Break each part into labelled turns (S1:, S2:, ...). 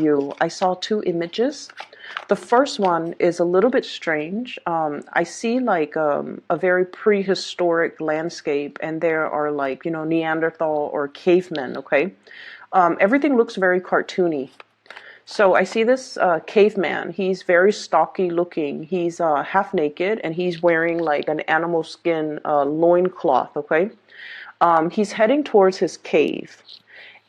S1: you, I saw two images. The first one is a little bit strange. I see like a very prehistoric landscape, and there are like, Neanderthal or cavemen, okay? Everything looks very cartoony. So I see this caveman. He's very stocky looking. He's half naked, and he's wearing like an animal skin loincloth, okay? He's heading towards his cave.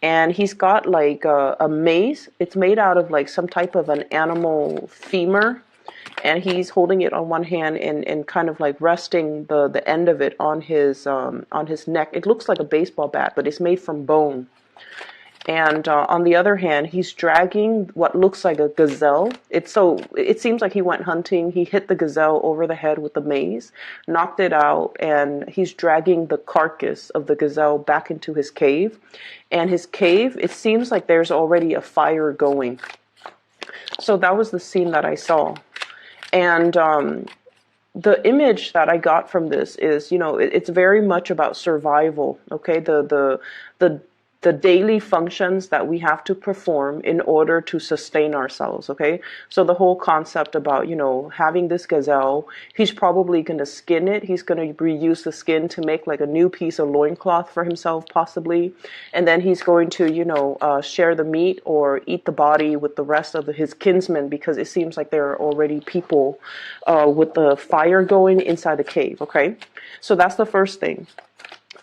S1: And he's got like a mace. It's made out of like some type of an animal femur. And he's holding it on one hand and kind of like resting the end of it on his neck. It looks like a baseball bat, but it's made from bone. And on the other hand, he's dragging what looks like a gazelle. It seems like he went hunting. He hit the gazelle over the head with the mace, knocked it out, and he's dragging the carcass of the gazelle back into his cave. And his cave, it seems like there's already a fire going. So that was the scene that I saw. And the image that I got from this is, it's very much about survival. Okay, the daily functions that we have to perform in order to sustain ourselves, okay? So the whole concept about, having this gazelle, he's probably going to skin it. He's going to reuse the skin to make like a new piece of loincloth for himself, possibly. And then he's going to, share the meat or eat the body with the rest of his kinsmen, because it seems like there are already people with the fire going inside the cave, okay? So that's the first thing.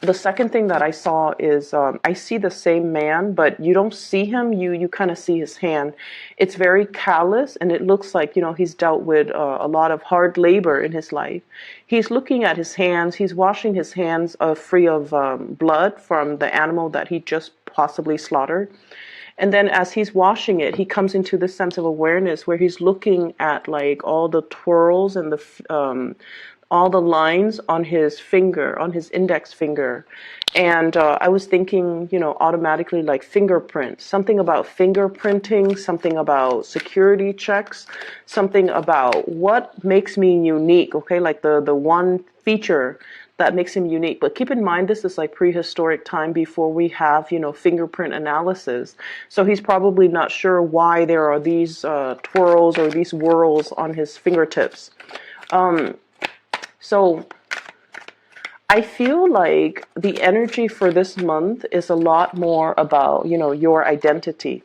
S1: The second thing that I saw is I see the same man, but you don't see him. You kind of see his hand. It's very callous, and it looks like, he's dealt with a lot of hard labor in his life. He's looking at his hands. He's washing his hands free of blood from the animal that he just possibly slaughtered. And then as he's washing it, he comes into this sense of awareness where he's looking at like all the twirls and all the lines on his finger, on his index finger. And I was thinking, automatically like fingerprints, something about fingerprinting, something about security checks, something about what makes me unique, okay? Like the one feature that makes him unique. But keep in mind, this is like prehistoric time before we have, fingerprint analysis. So he's probably not sure why there are these twirls or these whirls on his fingertips. So I feel like the energy for this month is a lot more about, your identity.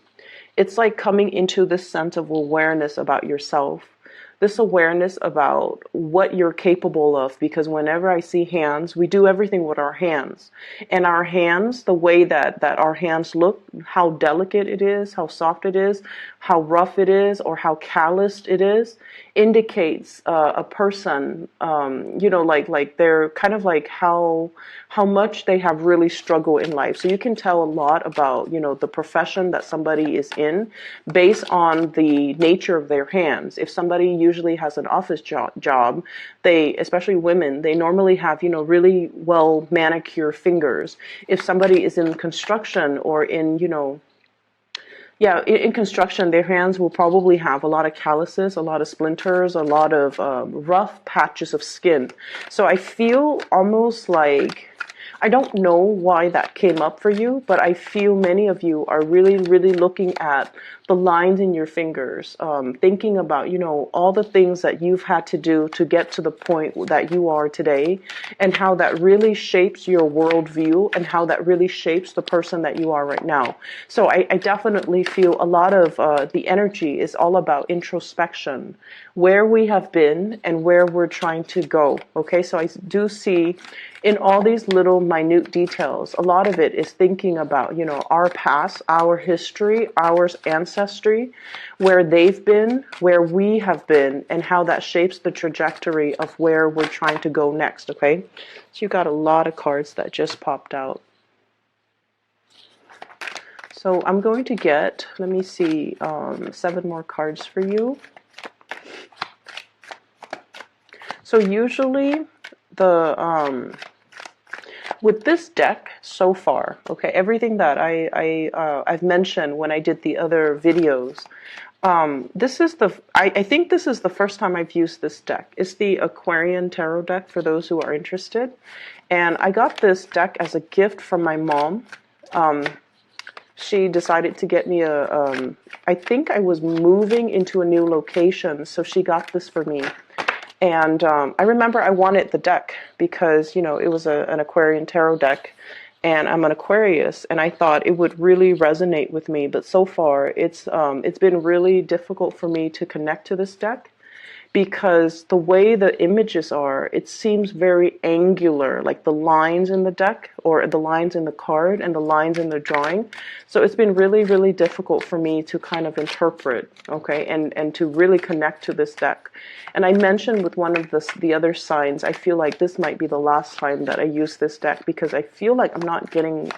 S1: It's like coming into this sense of awareness about yourself. This awareness about what you're capable of, because whenever I see hands, we do everything with our hands. And our hands, the way that our hands look, how delicate it is, how soft it is, how rough it is, or how calloused it is, indicates a person, like they're kind of like how much they have really struggled in life. So you can tell a lot about, the profession that somebody is in based on the nature of their hands. If somebody usually has an office job, they, especially women, they normally have, really well manicured fingers. If somebody is in construction or in, in construction, their hands will probably have a lot of calluses, a lot of splinters, a lot of rough patches of skin. So I feel almost like, I don't know why that came up for you, but I feel many of you are really, really looking at the lines in your fingers, thinking about, all the things that you've had to do to get to the point that you are today, and how that really shapes your worldview and how that really shapes the person that you are right now. So I definitely feel a lot of the energy is all about introspection, where we have been and where we're trying to go. Okay, so I do see in all these little minute details, a lot of it is thinking about, our past, our history, our ancestry, where they've been, where we have been, and how that shapes the trajectory of where we're trying to go next, okay? So you got a lot of cards that just popped out. So I'm going to get, let me see, 7 more cards for you. So usually with this deck so far, okay, everything that I've mentioned when I did the other videos, this is I think this is the first time I've used this deck. It's the Aquarian Tarot deck for those who are interested. And I got this deck as a gift from my mom. She decided to get me I think I was moving into a new location, so she got this for me. And I remember I wanted the deck because, you know, it was an Aquarian tarot deck, and I'm an Aquarius, and I thought it would really resonate with me. But so far, it's been really difficult for me to connect to this deck, because the way the images are, it seems very angular, like the lines in the deck, or the lines in the card, and the lines in the drawing. So it's been really, really difficult for me to kind of interpret, okay, and to really connect to this deck. And I mentioned with one of the other signs, I feel like this might be the last time that I use this deck, because I feel like I'm not getting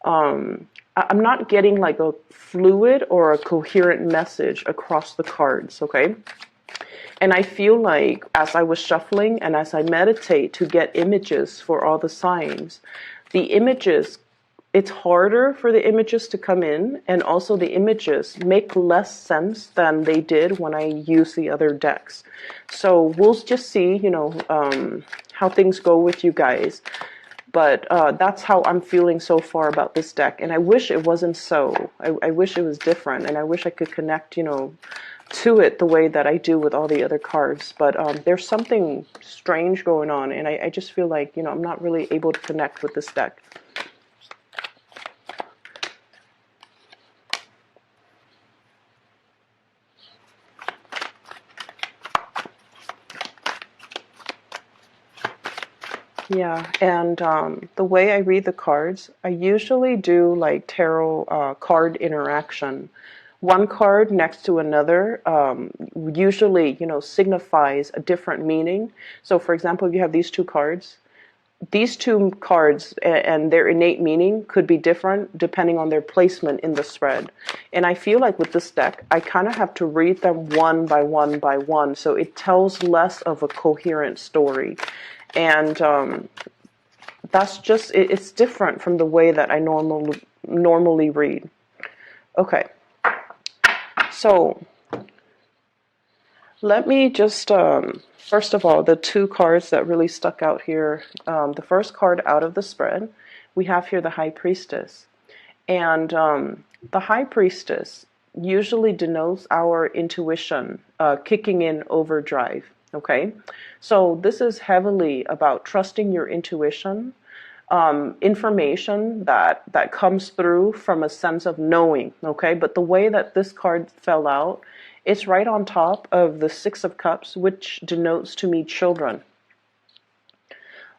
S1: like a fluid or a coherent message across the cards, okay? And I feel like as I was shuffling and as I meditate to get images for all the signs, the images, it's harder for the images to come in, and also the images make less sense than they did when I used the other decks. So we'll just see, you know, how things go with you guys. But that's how I'm feeling so far about this deck. And I wish it wasn't so. I wish it was different, and I wish I could connect, you know, to it the way that I do with all the other cards. But there's something strange going on, and I just feel like, you know, I'm not really able to connect with this deck. Yeah, and the way I read the cards, I usually do like tarot card interaction. One card next to another usually, you know, signifies a different meaning. So, for example, if you have these two cards and their innate meaning could be different depending on their placement in the spread. And I feel like with this deck, I kind of have to read them one by one by one, so it tells less of a coherent story. And that's just, it's different from the way that I normally read. Okay, so let me just, first of all, the two cards that really stuck out here, the first card out of the spread, we have here the High Priestess. And the High Priestess usually denotes our intuition kicking in overdrive. Okay, so this is heavily about trusting your intuition, information that comes through from a sense of knowing. Okay, but the way that this card fell out, it's right on top of the Six of Cups, which denotes to me children.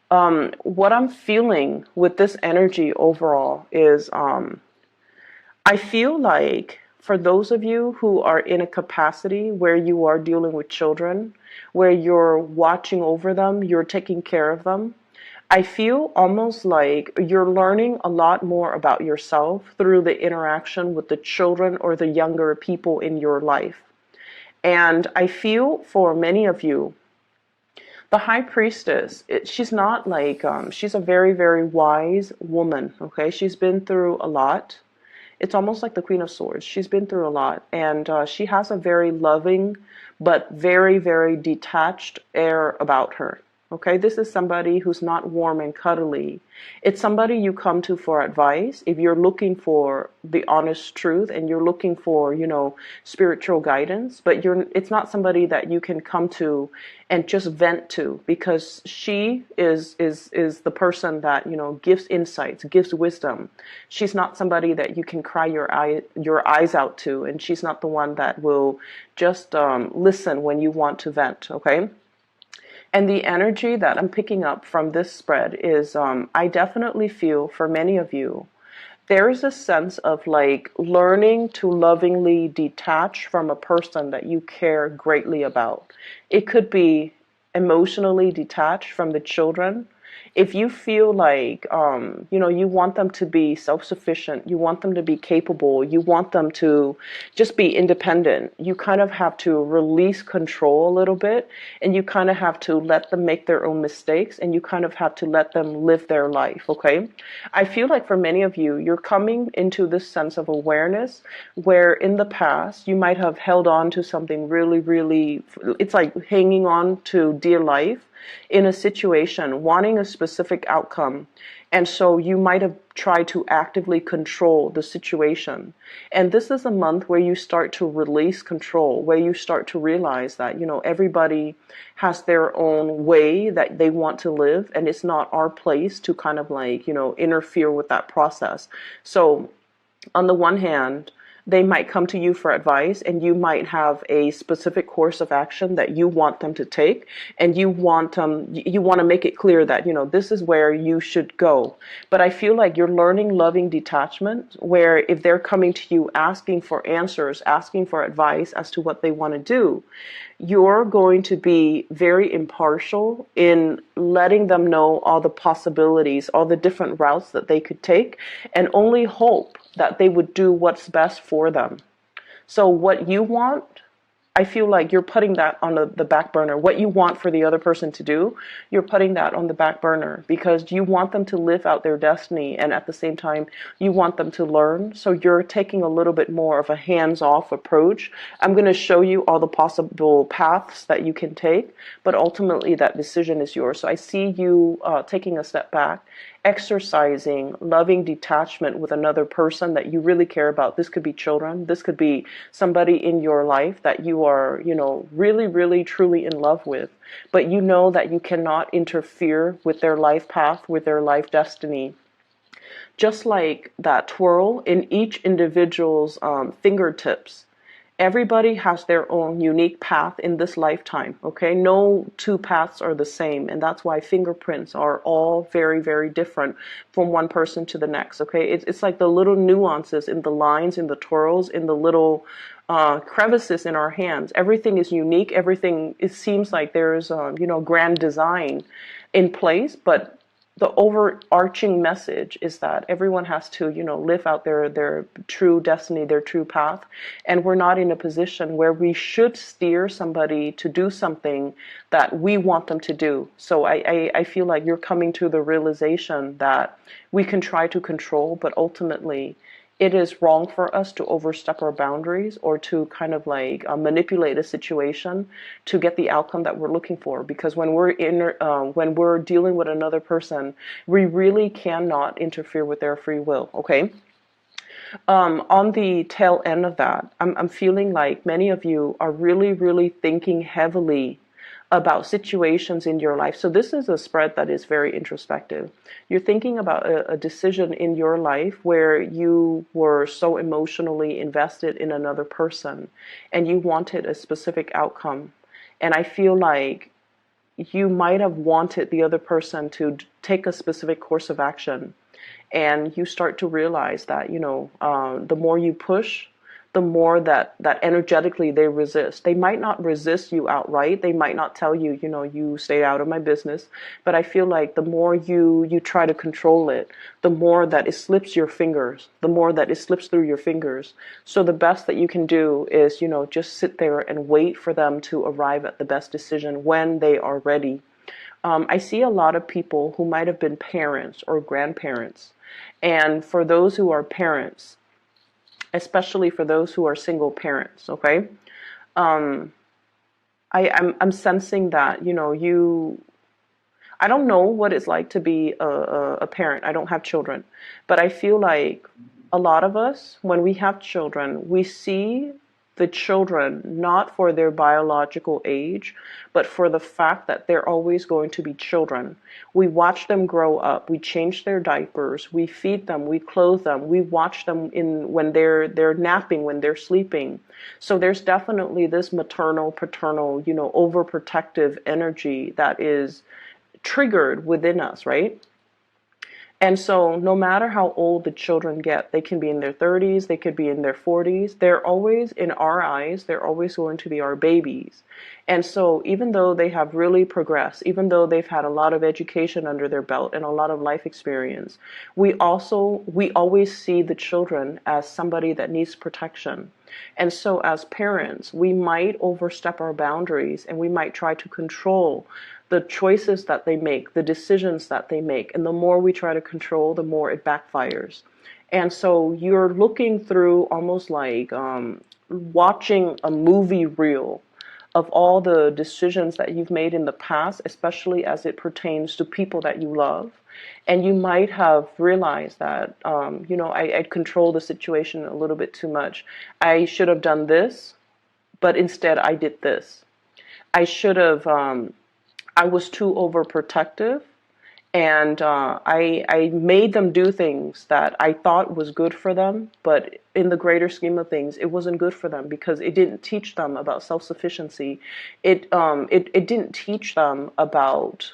S1: What I'm feeling with this energy overall is I feel like for those of you who are in a capacity where you are dealing with children, where you're watching over them, you're taking care of them, I feel almost like you're learning a lot more about yourself through the interaction with the children or the younger people in your life. And I feel for many of you, the High Priestess, she's not like, she's a very, very wise woman, okay? She's been through a lot. It's almost like the Queen of Swords. She's been through a lot, and she has a very loving but very, very detached air about her. Okay, this is somebody who's not warm and cuddly. It's somebody you come to for advice if you're looking for the honest truth and you're looking for, you know, spiritual guidance, but it's not somebody that you can come to and just vent to, because she is the person that, you know, gives insights, gives wisdom. She's not somebody that you can cry your eyes out to, and she's not the one that will just listen when you want to vent, okay? And the energy that I'm picking up from this spread is I definitely feel for many of you, there is a sense of like learning to lovingly detach from a person that you care greatly about. It could be emotionally detached from the children. If you feel like, you know, you want them to be self-sufficient, you want them to be capable, you want them to just be independent, you kind of have to release control a little bit, and you kind of have to let them make their own mistakes, and you kind of have to let them live their life, okay? I feel like for many of you, you're coming into this sense of awareness where in the past, you might have held on to something really, really, it's like hanging on to dear life in a situation, wanting a specific outcome, And so you might have tried to actively control the situation. And this is a month where you start to release control, where you start to realize that, everybody has their own way that they want to live, and it's not our place to kind of like, interfere with that process. So on the one hand, they might come to you for advice, and you might have a specific course of action that you want them to take, and you want to make it clear that this is where you should go. But I feel like you're learning loving detachment, where if they're coming to you asking for answers, asking for advice as to what they want to do, you're going to be very impartial in letting them know all the possibilities, all the different routes that they could take, and only hope that they would do what's best for them. So what you want, I feel like you're putting that on the back burner. What you want for the other person to do, you're putting that on the back burner because you want them to live out their destiny, and at the same time, you want them to learn. So you're taking a little bit more of a hands-off approach. I'm going to show you all the possible paths that you can take, but ultimately that decision is yours. So I see you taking a step back, exercising loving detachment with another person that you really care about. This could be children. This could be somebody in your life that you are, really, really, truly in love with. But you know that you cannot interfere with their life path, with their life destiny. Just like that twirl in each individual's fingertips, everybody has their own unique path in this lifetime, okay? No two paths are the same, and that's why fingerprints are all very, very different from one person to the next, okay? It's like the little nuances in the lines, in the twirls, in the little crevices in our hands. Everything is unique. Everything, it seems like there's, grand design in place, but the overarching message is that everyone has to, live out their true destiny, their true path. And we're not in a position where we should steer somebody to do something that we want them to do. So I feel like you're coming to the realization that we can try to control, but ultimately it is wrong for us to overstep our boundaries or to kind of like manipulate a situation to get the outcome that we're looking for. Because when we're dealing with another person, we really cannot interfere with their free will. Okay. On the tail end of that, I'm feeling like many of you are really, really thinking heavily about situations in your life. So this is a spread that is very introspective. You're thinking about a decision in your life where you were so emotionally invested in another person and you wanted a specific outcome. And I feel like you might have wanted the other person to take a specific course of action. And you start to realize that, the more you push, the more that energetically they resist. They might not resist you outright. They might not tell you, you stay out of my business. But I feel like the more you try to control it, the more that it slips your fingers, the more that it slips through your fingers. So the best that you can do is, just sit there and wait for them to arrive at the best decision when they are ready. I see a lot of people who might have been parents or grandparents. And for those who are parents, especially for those who are single parents, okay? I'm sensing that, I don't know what it's like to be a parent. I don't have children. But I feel like a lot of us, when we have children, we see the children not for their biological age, but for the fact that they're always going to be children. We watch them grow up. We change their diapers. We feed them. We clothe them. We watch them when they're napping, when they're sleeping. So there's definitely this maternal, paternal, overprotective energy that is triggered within us, right? And so no matter how old the children get, they can be in their 30s, they could be in their 40s, they're always, in our eyes, they're always going to be our babies. And so even though they have really progressed, even though they've had a lot of education under their belt and a lot of life experience, we always see the children as somebody that needs protection. And so as parents, we might overstep our boundaries and we might try to control the choices that they make, the decisions that they make. And the more we try to control, the more it backfires. And so you're looking through almost like watching a movie reel of all the decisions that you've made in the past, especially as it pertains to people that you love. And you might have realized that, I controlled the situation a little bit too much. I should have done this, but instead I did this. I should have, I was too overprotective, and I made them do things that I thought was good for them, but in the greater scheme of things, it wasn't good for them because it didn't teach them about self-sufficiency. It didn't teach them about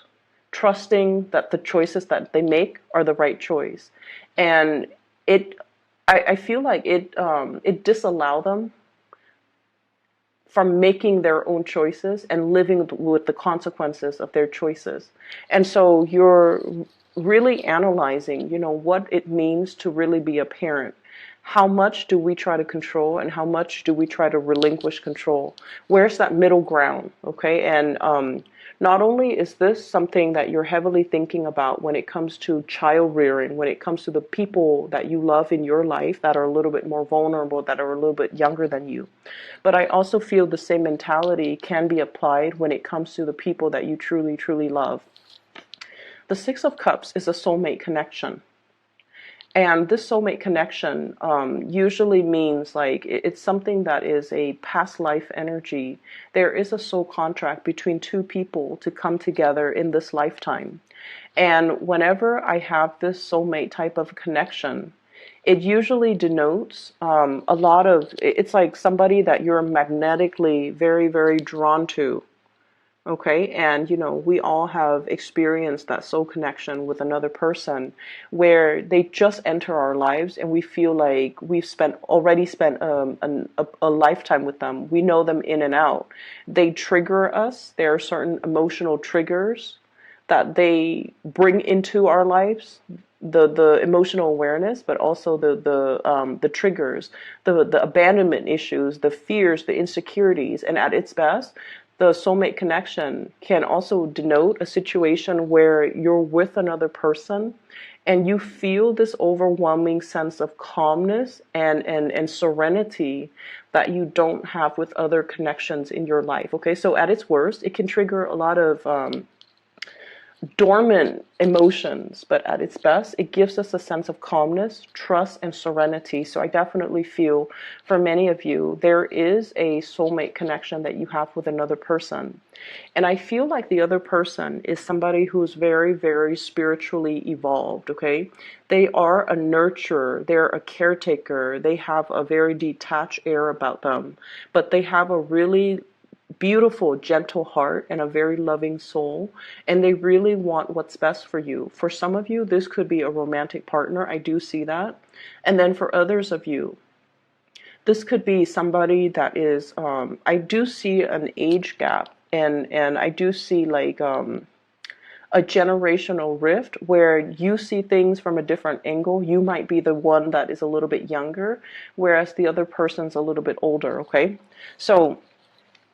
S1: trusting that the choices that they make are the right choice, and it I feel like it disallowed them from making their own choices and living with the consequences of their choices. And so you're really analyzing, what it means to really be a parent. How much do we try to control and how much do we try to relinquish control? Where's that middle ground? Okay. And not only is this something that you're heavily thinking about when it comes to child rearing, when it comes to the people that you love in your life that are a little bit more vulnerable, that are a little bit younger than you, but I also feel the same mentality can be applied when it comes to the people that you truly, truly love. The Six of Cups is a soulmate connection. And this soulmate connection usually means like it's something that is a past life energy. There is a soul contract between two people to come together in this lifetime. And whenever I have this soulmate type of connection, it usually denotes a lot of, it's like somebody that you're magnetically very, very drawn to. Okay, and we all have experienced that soul connection with another person where they just enter our lives and we feel like we've already spent a lifetime with them. We know them in and out. They trigger us. There are certain emotional triggers that they bring into our lives. The emotional awareness, but also the triggers, the abandonment issues, the fears, the insecurities, and at its best, the soulmate connection can also denote a situation where you're with another person and you feel this overwhelming sense of calmness and serenity that you don't have with other connections in your life. Okay, so at its worst, it can trigger a lot of dormant emotions, but at its best, it gives us a sense of calmness, trust, and serenity. So I definitely feel for many of you, there is a soulmate connection that you have with another person. And I feel like the other person is somebody who's very, very spiritually evolved, okay? They are a nurturer, they're a caretaker, they have a very detached air about them, but they have a really beautiful, gentle heart and a very loving soul, and they really want what's best for you. For some of you, this could be a romantic partner. I do see that. And then for others of you, this could be somebody that is, I do see an age gap, and I do see like a generational rift where you see things from a different angle. You might be the one that is a little bit younger, whereas the other person's a little bit older, okay? So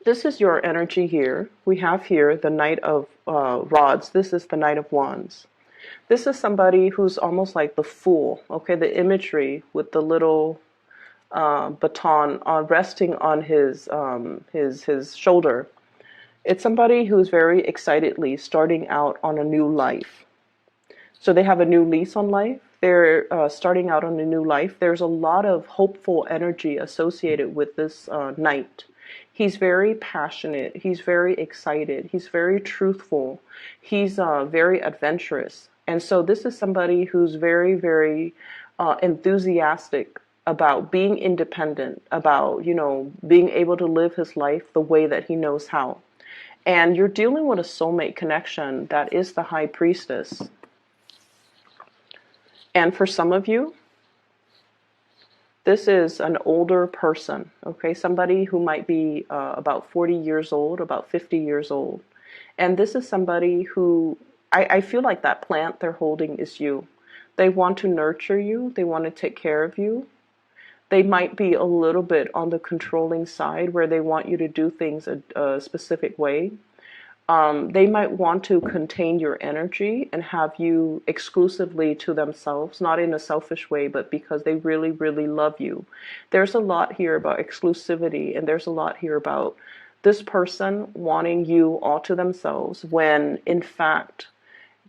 S1: this is your energy here. We have here the Knight of Rods. This is the Knight of Wands. This is somebody who's almost like the Fool. Okay, the imagery with the little baton resting on his shoulder. It's somebody who's very excitedly starting out on a new life. So they have a new lease on life. They're starting out on a new life. There's a lot of hopeful energy associated with this knight. He's very passionate. He's very excited. He's very truthful. He's very adventurous. And so this is somebody who's very, very enthusiastic about being independent, about, being able to live his life the way that he knows how. And you're dealing with a soulmate connection that is the High Priestess. And for some of you, this is an older person, okay? Somebody who might be about 40 years old, about 50 years old. And this is somebody who, I feel like that plant they're holding is you. They want to nurture you. They want to take care of you. They might be a little bit on the controlling side where they want you to do things a specific way. They might want to contain your energy and have you exclusively to themselves, not in a selfish way, but because they really, really love you. There's a lot here about exclusivity, and there's a lot here about this person wanting you all to themselves when, in fact,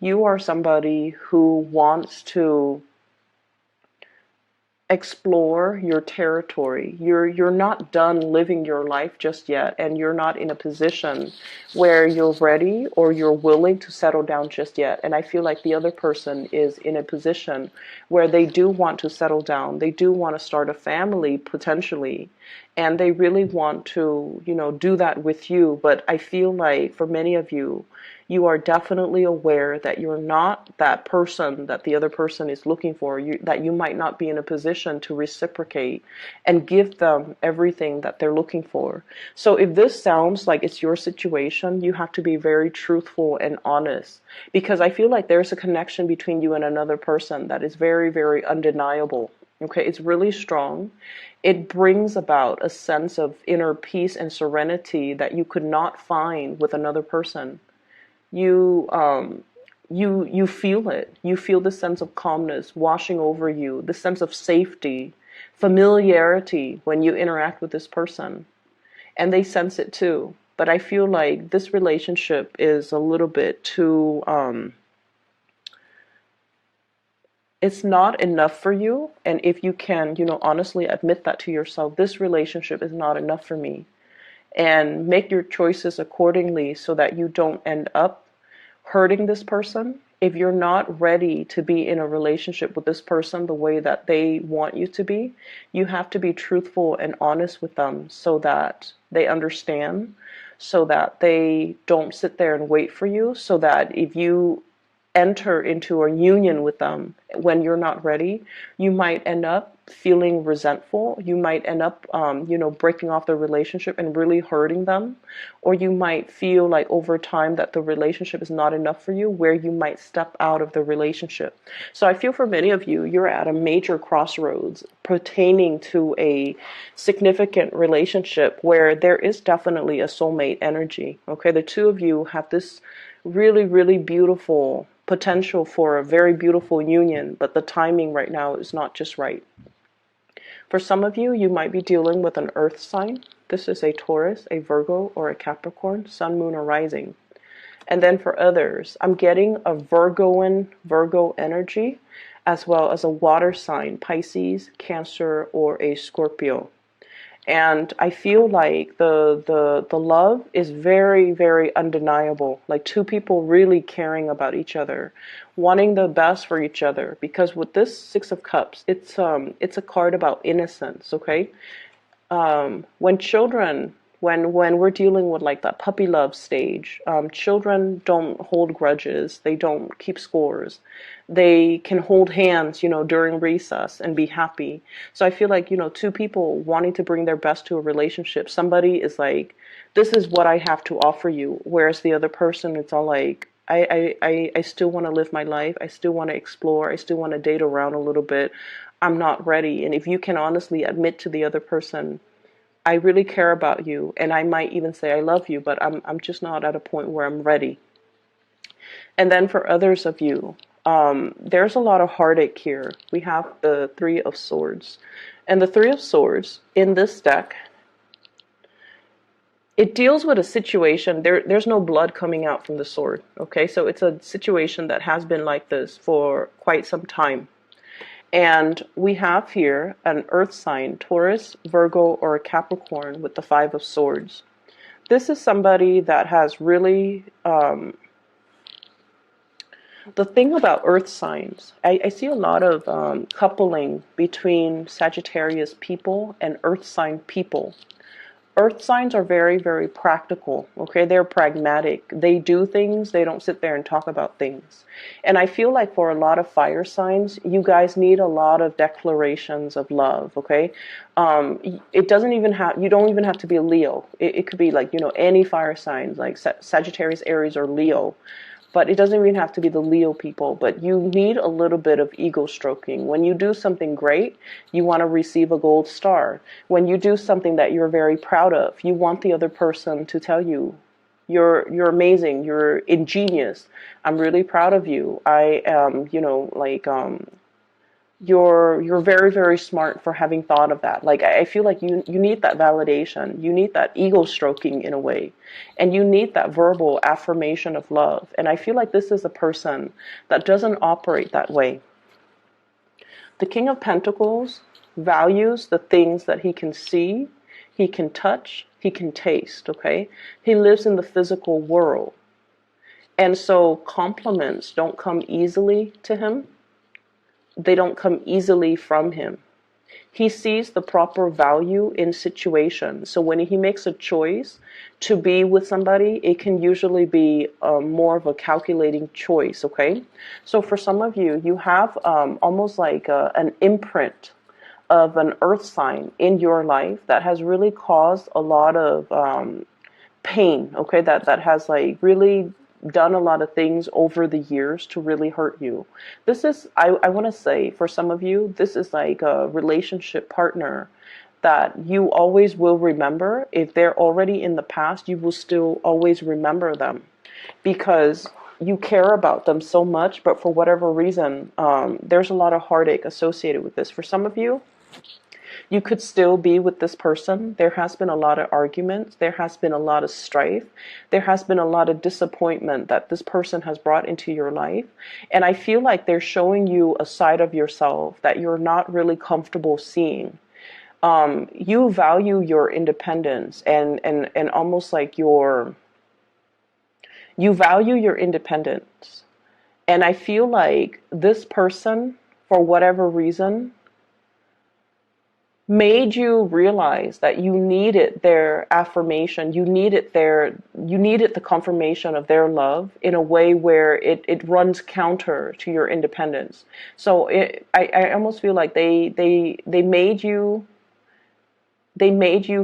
S1: You are somebody who wants to explore your territory. You're not done living your life just yet, and you're not in a position where you're ready or you're willing to settle down just yet. And I feel like the other person is in a position where they do want to settle down. They do want to start a family potentially, and they really want to, do that with you. But I feel like for many of you, you are definitely aware that you're not that person that the other person is looking for, that you might not be in a position to reciprocate and give them everything that they're looking for. So if this sounds like it's your situation, you have to be very truthful and honest, because I feel like there's a connection between you and another person that is very, very undeniable. Okay, it's really strong. It brings about a sense of inner peace and serenity that you could not find with another person. You feel it. You feel the sense of calmness washing over you, the sense of safety, familiarity when you interact with this person, and they sense it too. But I feel like this relationship is a little bit too it's not enough for you. And if you can, honestly admit that to yourself, this relationship is not enough for me, and make your choices accordingly so that you don't end up hurting this person. If you're not ready to be in a relationship with this person the way that they want you to be, you have to be truthful and honest with them so that they understand, so that they don't sit there and wait for you, so that if you enter into a union with them when you're not ready, you might end up feeling resentful. You might end up, breaking off the relationship and really hurting them. Or you might feel like over time that the relationship is not enough for you, where you might step out of the relationship. So I feel for many of you, you're at a major crossroads pertaining to a significant relationship where there is definitely a soulmate energy. Okay, the two of you have this really, really beautiful potential for a very beautiful union, but the timing right now is not just right. For some of you, you might be dealing with an earth sign. This is a Taurus, a Virgo, or a Capricorn, sun, moon, or rising. And then for others, I'm getting a Virgo energy, as well as a water sign, Pisces, Cancer, or a Scorpio. And I feel like the love is very, very undeniable. Like two people really caring about each other, wanting the best for each other. Because with this Six of Cups, it's a card about innocence. Okay, when we're dealing with like that puppy love stage, children don't hold grudges. They don't keep scores. They can hold hands, during recess and be happy. So I feel like, two people wanting to bring their best to a relationship. Somebody is like, this is what I have to offer you. Whereas the other person, it's all like, I still want to live my life. I still want to explore. I still want to date around a little bit. I'm not ready. And if you can honestly admit to the other person, I really care about you, and I might even say I love you, but I'm just not at a point where I'm ready. And then for others of you, there's a lot of heartache here. We have the Three of Swords. And the Three of Swords in this deck, it deals with a situation. There's no blood coming out from the sword. Okay, so it's a situation that has been like this for quite some time. And we have here an earth sign, Taurus, Virgo, or a Capricorn with the Five of Swords. This is somebody that has really, the thing about earth signs, I see a lot of coupling between Sagittarius people and earth sign people. Earth signs are very, very practical, okay? They're pragmatic. They do things. They don't sit there and talk about things. And I feel like for a lot of fire signs, you guys need a lot of declarations of love, okay? It doesn't even have, you don't even have to be a Leo. It could be like, any fire signs, like Sagittarius, Aries, or Leo. But it doesn't even have to be the Leo people, but you need a little bit of ego stroking. When you do something great, you want to receive a gold star. When you do something that you're very proud of, you want the other person to tell you, you're amazing, you're ingenious, I'm really proud of you. I am, you're very, very smart for having thought of that. Like I feel like you need that validation. You need that ego stroking in a way. And you need that verbal affirmation of love. And I feel like this is a person that doesn't operate that way. The King of Pentacles values the things that he can see, he can touch, he can taste, okay? He lives in the physical world. And so compliments don't come easily to him. They don't come easily from him. He sees the proper value in situations. So when he makes a choice to be with somebody, it can usually be more of a calculating choice, okay? So for some of you, you have almost like an imprint of an earth sign in your life that has really caused a lot of pain, okay? That has like really done a lot of things over the years to really hurt you. This is, I want to say, for some of you, this is like a relationship partner that you always will remember. If they're already in the past, you will still always remember them because you care about them so much, but for whatever reason, there's a lot of heartache associated with this. For some of you, you could still be with this person. There has been a lot of arguments. There has been a lot of strife. There has been a lot of disappointment that this person has brought into your life. And I feel like they're showing you a side of yourself that you're not really comfortable seeing. You value your independence and almost like you value your independence. And I feel like this person, for whatever reason, made you realize that you needed their affirmation, you needed the confirmation of their love in a way where it runs counter to your independence. So I almost feel like they made you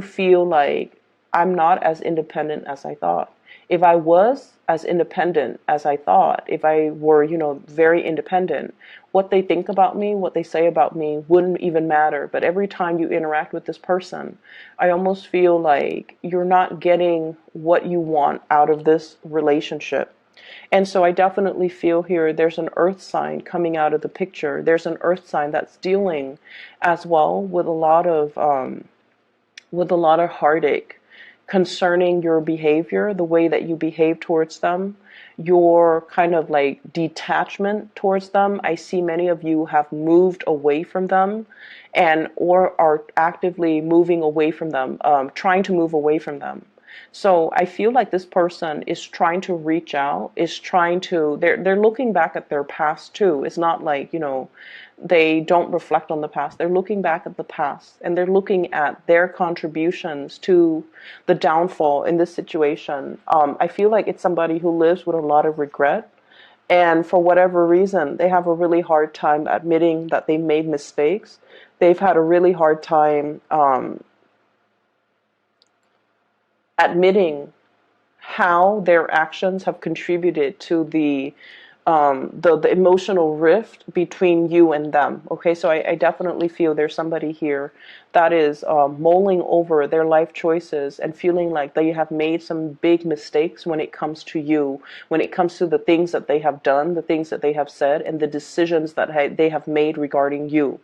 S1: feel like I'm not as independent as I thought. If I was as independent as I thought, if I were, very independent, what they think about me, what they say about me wouldn't even matter. But every time you interact with this person, I almost feel like you're not getting what you want out of this relationship. And so I definitely feel here there's an earth sign coming out of the picture. There's an earth sign that's dealing as well with a lot of heartache concerning your behavior, the way that you behave towards them, your kind of like detachment towards them. I see many of you have moved away from them and or are actively moving away from them, trying to move away from them. So I feel like this person is trying to reach out, they're looking back at their past too. It's not like, they don't reflect on the past. They're looking back at the past and they're looking at their contributions to the downfall in this situation. I feel like it's somebody who lives with a lot of regret. And for whatever reason, they have a really hard time admitting that they made mistakes. They've had a really hard time admitting how their actions have contributed to the emotional rift between you and them. Okay, so I definitely feel there's somebody here that is mulling over their life choices and feeling like they have made some big mistakes when it comes to you, when it comes to the things that they have done, the things that they have said, and the decisions that they have made regarding you.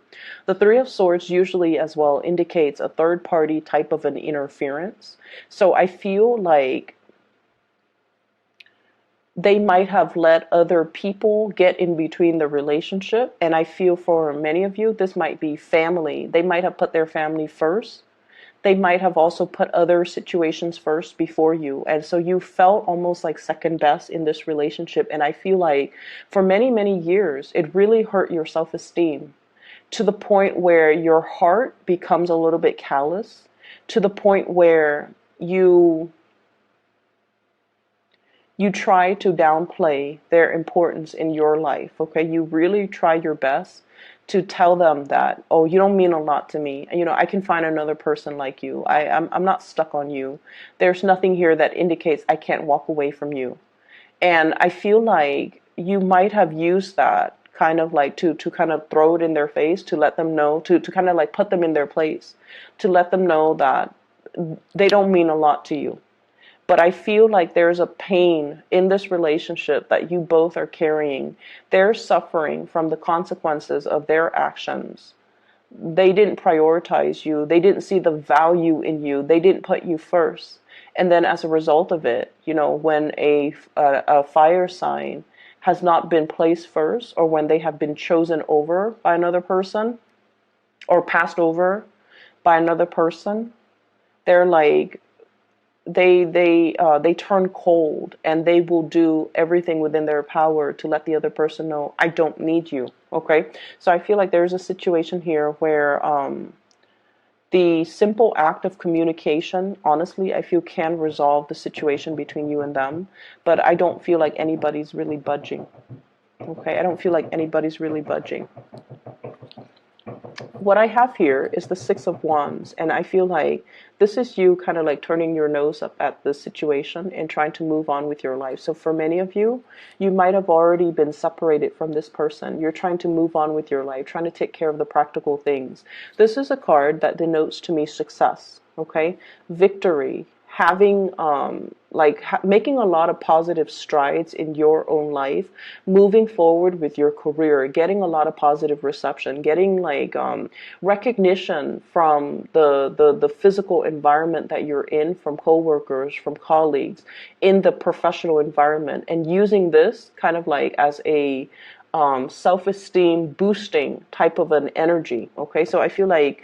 S1: The Three of Swords usually as well indicates a third party type of an interference. So I feel like they might have let other people get in between the relationship. And I feel for many of you, this might be family. They might have put their family first. They might have also put other situations first before you. And so you felt almost like second best in this relationship. And I feel like for many, many years, it really hurt your self-esteem to the point where your heart becomes a little bit callous, to the point where you try to downplay their importance in your life, okay? You really try your best to tell them that, oh, you don't mean a lot to me. I can find another person like you. I'm not stuck on you. There's nothing here that indicates I can't walk away from you. And I feel like you might have used that kind of like to kind of throw it in their face, to let them know, to kind of like put them in their place, to let them know that they don't mean a lot to you. But I feel like there's a pain in this relationship that you both are carrying. They're suffering from the consequences of their actions. They didn't prioritize you. They didn't see the value in you. They didn't put you first. And then as a result of it, when a fire sign has not been placed first, or when they have been chosen over by another person or passed over by another person, they're like, they turn cold, and they will do everything within their power to let the other person know, I don't need you. Okay, so I feel like there's a situation here where the simple act of communication, honestly, I feel can resolve the situation between you and them, but I don't feel like anybody's really budging. Okay, I don't feel like anybody's really budging. What I have here is the Six of Wands, and I feel like this is you kind of like turning your nose up at the situation and trying to move on with your life. So for many of you, you might have already been separated from this person. You're trying to move on with your life, trying to take care of the practical things. This is a card that denotes to me success, okay? Victory, having making a lot of positive strides in your own life, moving forward with your career, getting a lot of positive reception, getting recognition from the physical environment that you're in, from coworkers, from colleagues, in the professional environment, and using this kind of like as a self-esteem boosting type of an energy. Okay, so I feel like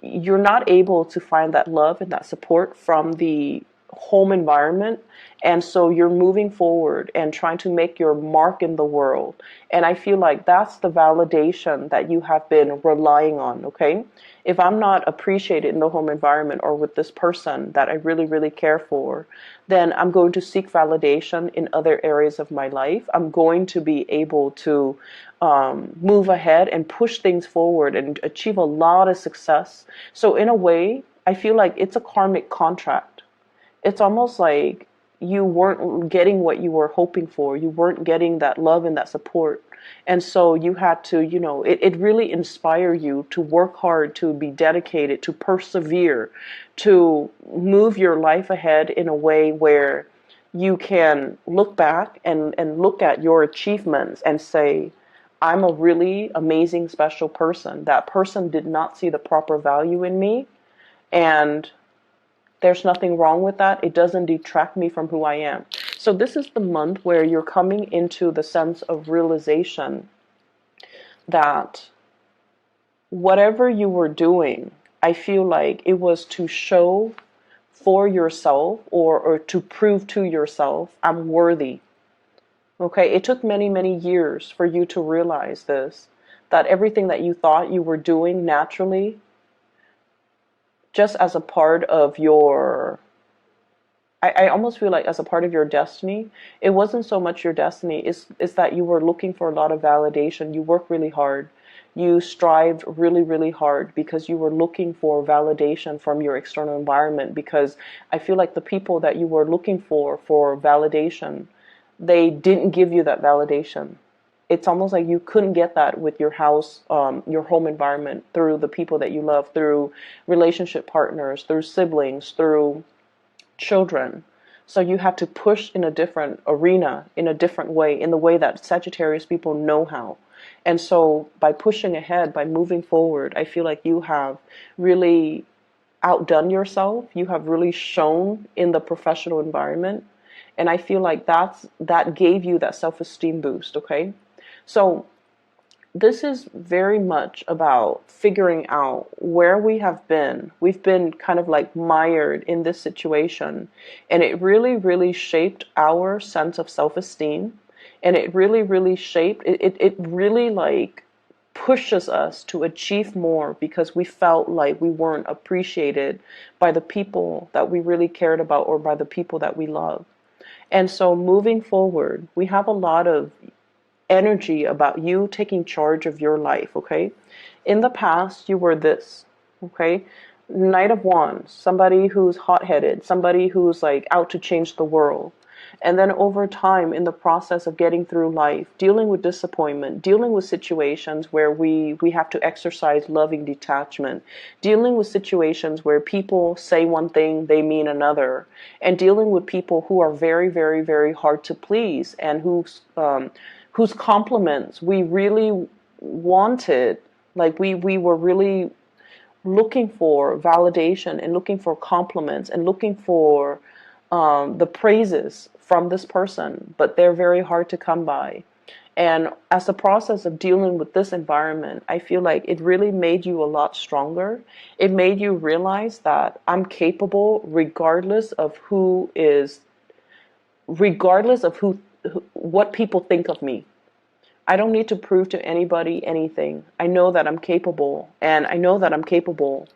S1: you're not able to find that love and that support from the home environment, and so you're moving forward and trying to make your mark in the world. And I feel like that's the validation that you have been relying on. Okay, if I'm not appreciated in the home environment or with this person that I really, really care for, then I'm going to seek validation in other areas of my life. I'm going to be able to move ahead and push things forward and achieve a lot of success. So in a way, I feel like it's a karmic contract. It's almost like you weren't getting what you were hoping for. You weren't getting that love and that support. And so you had to, it really inspired you to work hard, to be dedicated, to persevere, to move your life ahead in a way where you can look back and look at your achievements and say, I'm a really amazing, special person. That person did not see the proper value in me, and there's nothing wrong with that. It doesn't detract me from who I am. So this is the month where you're coming into the sense of realization that whatever you were doing, I feel like it was to show for yourself or to prove to yourself, I'm worthy. Okay, it took many, many years for you to realize this, that everything that you thought you were doing naturally, just as a part of your, I almost feel like as a part of your destiny, it wasn't so much your destiny, it's that you were looking for a lot of validation. You worked really hard. You strived really, really hard because you were looking for validation from your external environment, because I feel like the people that you were looking for validation, they didn't give you that validation. It's almost like you couldn't get that with your house, your home environment, through the people that you love, through relationship partners, through siblings, through children. So you have to push in a different arena, in a different way, in the way that Sagittarius people know how. And so by pushing ahead, by moving forward, I feel like you have really outdone yourself. You have really shown in the professional environment. And I feel like that gave you that self-esteem boost, okay? So this is very much about figuring out where we have been. We've been kind of like mired in this situation, and it really, really shaped our sense of self-esteem. And it really, really shaped, it really like pushes us to achieve more, because we felt like we weren't appreciated by the people that we really cared about or by the people that we love. And so moving forward, we have a lot of energy about you taking charge of your life, okay? In the past, you were this, okay? Knight of Wands, somebody who's hot-headed, somebody who's like out to change the world. And then over time, in the process of getting through life, dealing with disappointment, dealing with situations where we have to exercise loving detachment, dealing with situations where people say one thing, they mean another, and dealing with people who are very, very, very hard to please, and whose compliments we really wanted, like we were really looking for validation and looking for compliments and looking for the praises from this person, but they're very hard to come by. And as the process of dealing with this environment, I feel like it really made you a lot stronger. It made you realize that I'm capable regardless of what people think of me. I don't need to prove to anybody anything. I know that I'm capable, and I know that I'm capable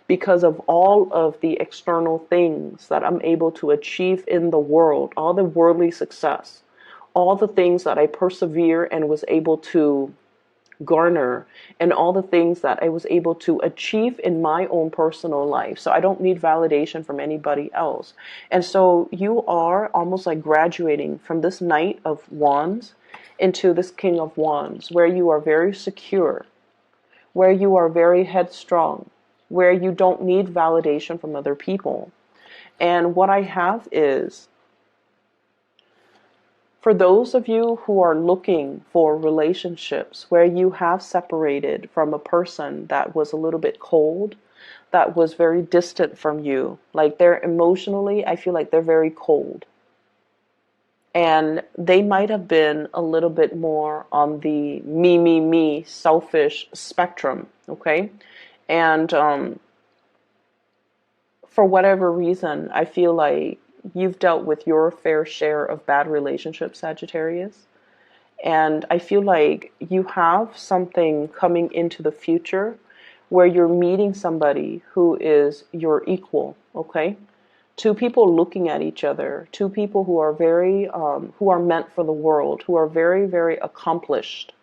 S1: because of all of the external things that I'm able to achieve in the world, all the worldly success, all the things that I persevere and was able to garner, and all the things that I was able to achieve in my own personal life. So I don't need validation from anybody else. And so you are almost like graduating from this Knight of Wands into this King of Wands, where you are very secure, where you are very headstrong, where you don't need validation from other people. And what I have is, for those of you who are looking for relationships where you have separated from a person that was a little bit cold, that was very distant from you, like they're emotionally, I feel like they're very cold. And they might have been a little bit more on the me, selfish spectrum, okay? And for whatever reason, I feel like you've dealt with your fair share of bad relationships, Sagittarius. And I feel like you have something coming into the future where you're meeting somebody who is your equal, okay? Two people looking at each other, two people who are who are meant for the world, who are very, very accomplished,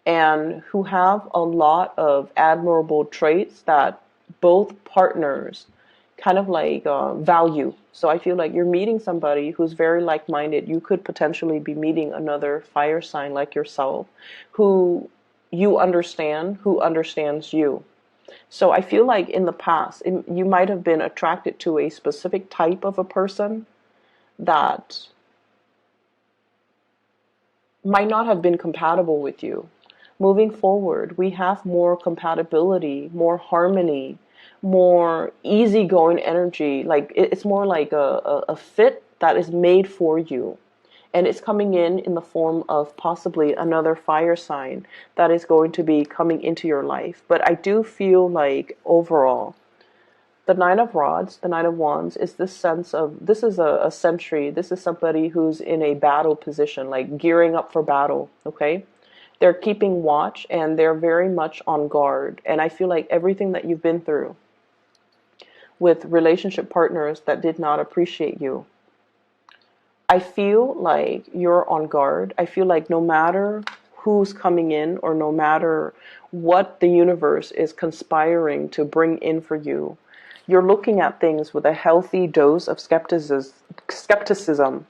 S1: and who have a lot of admirable traits that both partners kind of like value. So I feel like you're meeting somebody who's very like-minded. You could potentially be meeting another fire sign like yourself who you understand, who understands you. So I feel like in the past, you might have been attracted to a specific type of a person that might not have been compatible with you. Moving forward, we have more compatibility, more harmony, more easygoing energy. Like it's more like a fit that is made for you. And it's coming in the form of possibly another fire sign that is going to be coming into your life. But I do feel like overall, the Nine of Rods, the Nine of Wands, is this sense of, this is a sentry. This is somebody who's in a battle position, like gearing up for battle, okay? They're keeping watch and they're very much on guard. And I feel like everything that you've been through with relationship partners that did not appreciate you, I feel like you're on guard. I feel like no matter who's coming in or no matter what the universe is conspiring to bring in for you, you're looking at things with a healthy dose of skepticism.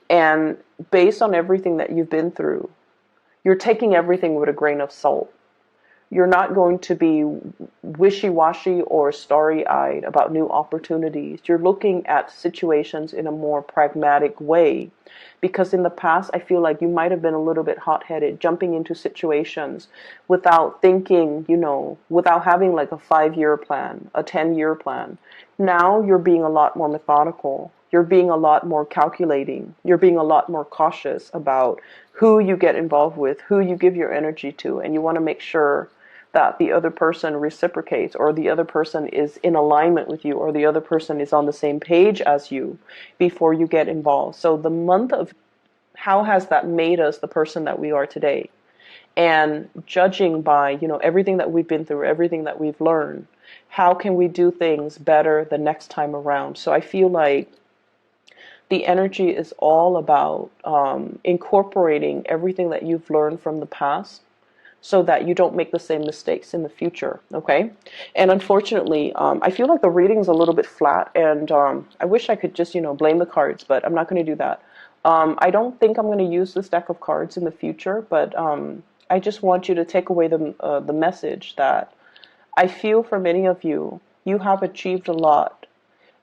S1: And based on everything that you've been through, you're taking everything with a grain of salt. You're not going to be wishy-washy or starry-eyed about new opportunities. You're looking at situations in a more pragmatic way. Because in the past, I feel like you might have been a little bit hot-headed, jumping into situations without thinking, without having like a 5-year plan, a 10-year plan. Now you're being a lot more methodical. You're being a lot more calculating. You're being a lot more cautious about who you get involved with, who you give your energy to, and you want to make sure that the other person reciprocates, or the other person is in alignment with you, or the other person is on the same page as you before you get involved. So the month of how has that made us the person that we are today? And judging by, everything that we've been through, everything that we've learned, how can we do things better the next time around? So I feel like the energy is all about incorporating everything that you've learned from the past, so that you don't make the same mistakes in the future, okay? And unfortunately, I feel like the reading's a little bit flat, and I wish I could just, blame the cards, but I'm not going to do that. I don't think I'm going to use this deck of cards in the future, but I just want you to take away the message that I feel for many of you, you have achieved a lot.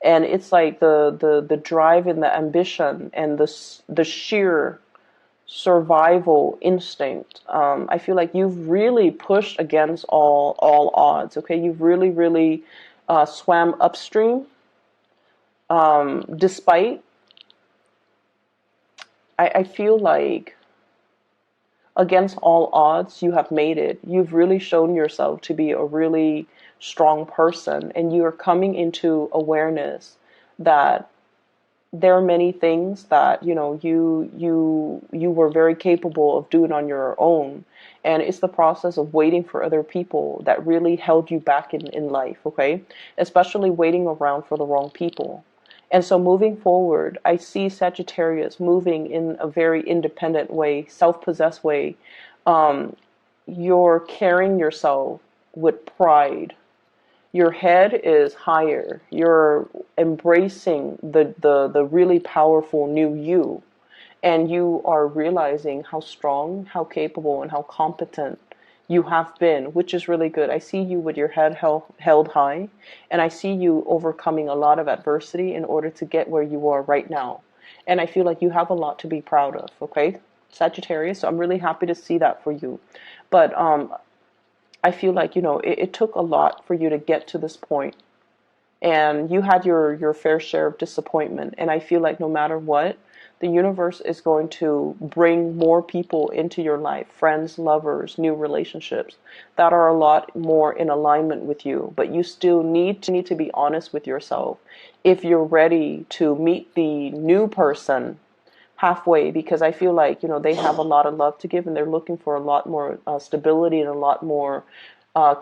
S1: And it's like the drive and the ambition and the sheer survival instinct. I feel like you've really pushed against all odds. Okay, you've really swam upstream, despite. I feel like against all odds, you have made it. You've really shown yourself to be a really strong person, and you are coming into awareness that there are many things that you were very capable of doing on your own, and it's the process of waiting for other people that really held you back in life, okay? Especially waiting around for the wrong people. And so moving forward, I see Sagittarius moving in a very independent way, self-possessed way. You're carrying yourself with pride. Your head is higher. You're embracing the really powerful new you. And you are realizing how strong, how capable, and how competent you have been, which is really good. I see you with your head held high, and I see you overcoming a lot of adversity in order to get where you are right now. And I feel like you have a lot to be proud of, okay, Sagittarius? So I'm really happy to see that for you. But I feel like, it took a lot for you to get to this point. And you had your fair share of disappointment. And I feel like no matter what, the universe is going to bring more people into your life, friends, lovers, new relationships that are a lot more in alignment with you. But you still need to be honest with yourself if you're ready to meet the new person halfway, because I feel like, they have a lot of love to give, and they're looking for a lot more stability and a lot more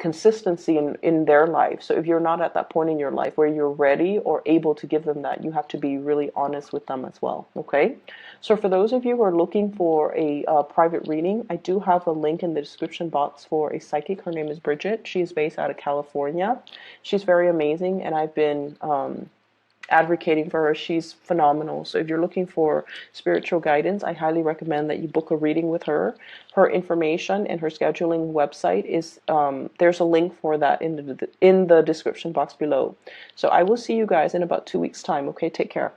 S1: consistency in their life. So if you're not at that point in your life where you're ready or able to give them that, you have to be really honest with them as well, okay? So for those of you who are looking for a private reading, I do have a link in the description box for a psychic. Her name is Bridget. She is based out of California. She's very amazing, and I've been advocating for her. She's phenomenal. So if you're looking for spiritual guidance, I highly recommend that you book a reading with her. Her information and her scheduling website is there's a link for that in the description box below. So I will see you guys in about 2 weeks time. Okay, take care.